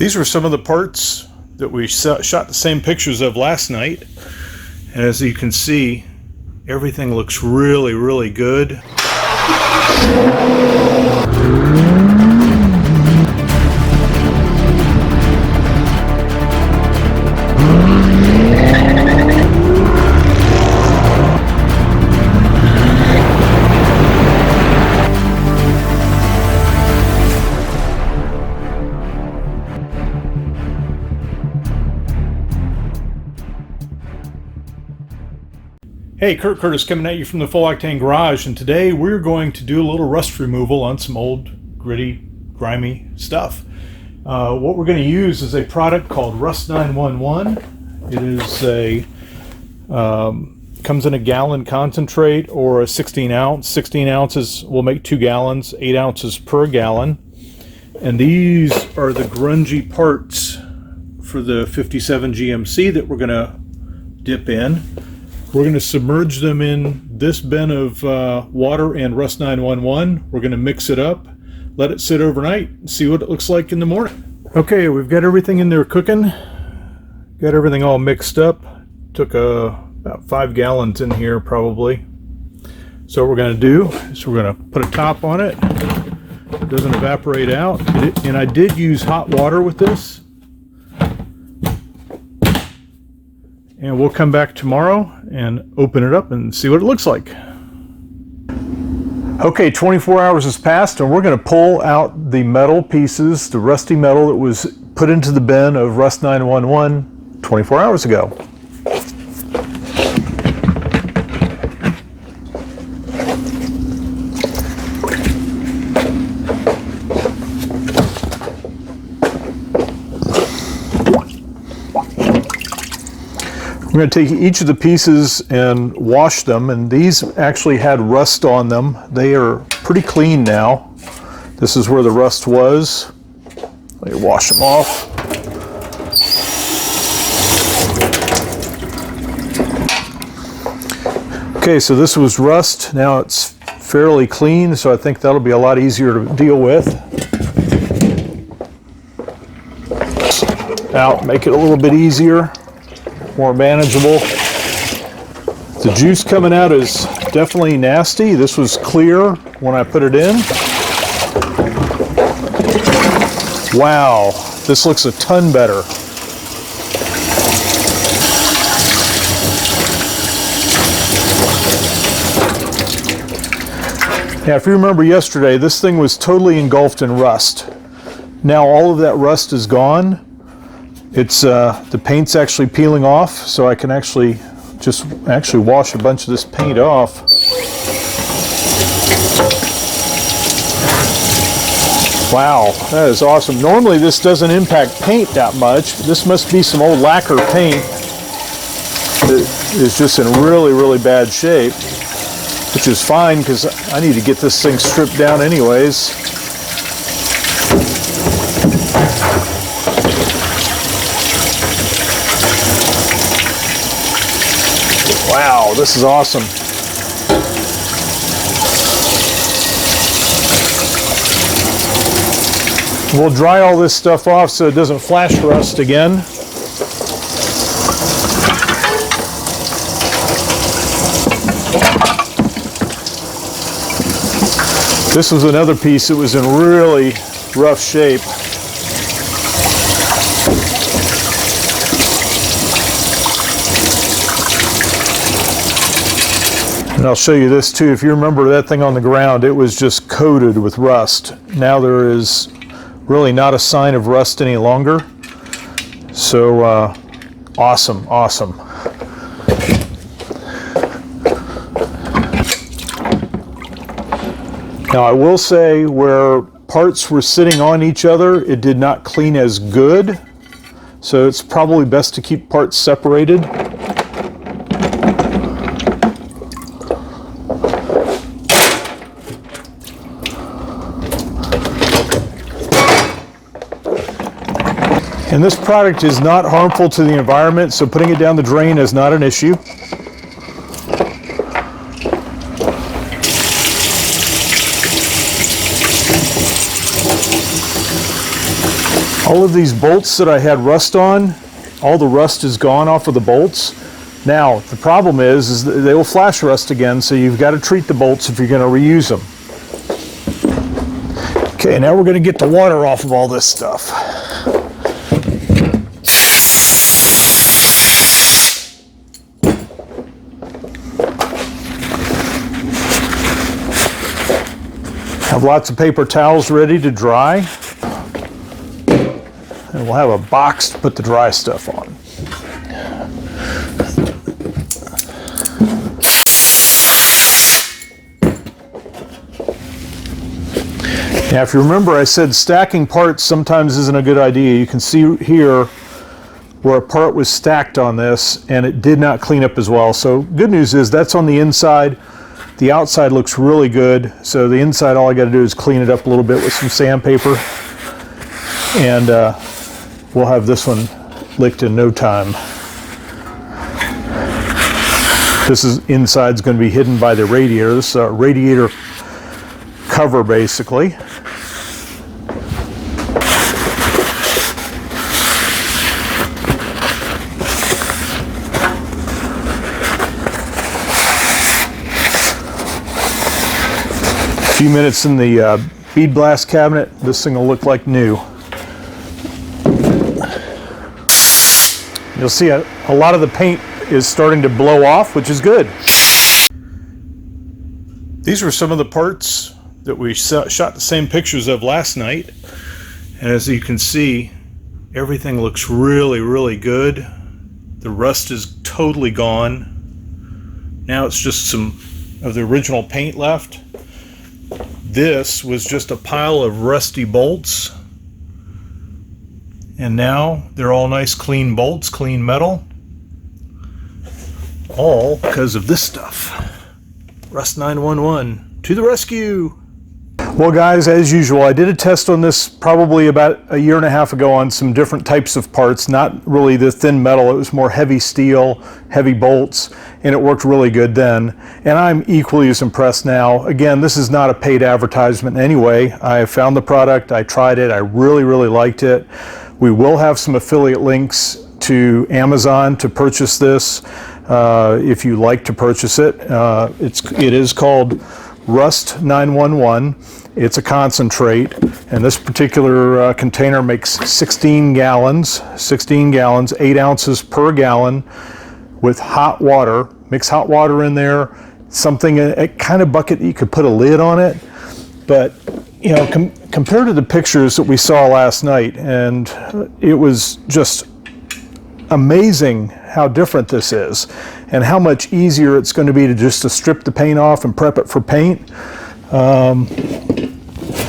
These were some of the parts that we shot the same pictures of last night. As you can see, everything looks really, really good. Hey, Kurt Curtis coming at you from the Full Octane Garage, and today we're going to do a little rust removal on some old, gritty, grimy stuff. What we're going to use is a product called Rust 911. It is comes in a gallon concentrate or a 16 ounce. 16 ounces will make 2 gallons, 8 ounces per gallon. And these are the grungy parts for the 57 GMC that we're going to dip in. We're going to submerge them in this bin of water and Rust 911. We're going to mix it up, let it sit overnight, and see what it looks like in the morning. Okay, we've got everything in there cooking. Got everything all mixed up. Took about 5 gallons in here probably. So what we're going to do is we're going to put a top on it. It doesn't evaporate out. And I did use hot water with this. And we'll come back tomorrow and open it up and see what it looks like. Okay, 24 hours has passed and we're going to pull out the metal pieces, the rusty metal that was put into the bin of Rust 911 24 hours ago. We're going to take each of the pieces and wash them, and these actually had rust on them. They are pretty clean now. This is where the rust was. Let me wash them off. Okay, so this was rust. Now it's fairly clean, so I think that'll be a lot easier to deal with. Now, make it a little bit easier. More manageable. The juice coming out is definitely nasty. This was clear when I put it in. Wow, this looks a ton better. Now, if you remember yesterday, this thing was totally engulfed in rust. Now all of that rust is gone. It's the paint's actually peeling off, so I can actually wash a bunch of this paint off. Wow, that is awesome. Normally this doesn't impact paint that much. This must be some old lacquer paint that is just in really, really bad shape, which is fine because I need to get this thing stripped down anyways. Wow, this is awesome. We'll dry all this stuff off so it doesn't flash rust again. This was another piece that was in really rough shape. And I'll show you this too. If you remember that thing on the ground, it was just coated with rust. Now there is really not a sign of rust any longer. So awesome, awesome. Now I will say where parts were sitting on each other, it did not clean as good. So it's probably best to keep parts separated. And this product is not harmful to the environment, so putting it down the drain is not an issue. All of these bolts that I had rust on, all the rust is gone off of the bolts. Now, the problem is that they will flash rust again, so you've got to treat the bolts if you're going to reuse them. Okay, now we're going to get the water off of all this stuff. Have lots of paper towels ready to dry. And we'll have a box to put the dry stuff on. Now, if you remember, I said stacking parts sometimes isn't a good idea. You can see here where a part was stacked on this and it did not clean up as well. So good news is that's on the inside. The outside looks really good. So the inside, all I got to do is clean it up a little bit with some sandpaper. And we'll have this one licked in no time. This is inside's going to be hidden by the radiator. This is a radiator cover, basically. A few minutes in the bead blast cabinet, this thing will look like new. You'll see a lot of the paint is starting to blow off, which is good. These were some of the parts that we shot the same pictures of last night. And as you can see, everything looks really, really good. The rust is totally gone. Now it's just some of the original paint left. This was just a pile of rusty bolts. And now they're all nice clean bolts, clean metal. All because of this stuff. Rust 911 to the rescue. Well guys, as usual, I did a test on this probably about a year and a half ago on some different types of parts, not really the thin metal, it was more heavy steel, heavy bolts, and it worked really good then. And I'm equally as impressed now. Again, this is not a paid advertisement anyway. I found the product, I tried it, I really, really liked it. We will have some affiliate links to Amazon to purchase this if you like to purchase it. It is called Rust 911. It's a concentrate, and this particular container makes 16 gallons, 8 ounces per gallon with hot water. Mix hot water in there, something, a kind of bucket that you could put a lid on it. But, you know, compared to the pictures that we saw last night, and it was just amazing how different this is and how much easier it's going to be to strip the paint off and prep it for paint.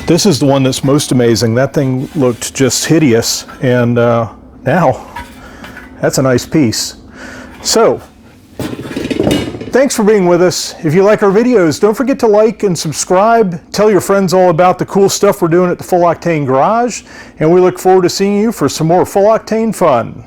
This is the one that's most amazing. That thing looked just hideous, and now that's a nice piece. So thanks for being with us. If you like our videos, don't forget to like and subscribe. Tell your friends all about the cool stuff we're doing at the Full Octane Garage, and we look forward to seeing you for some more Full Octane fun.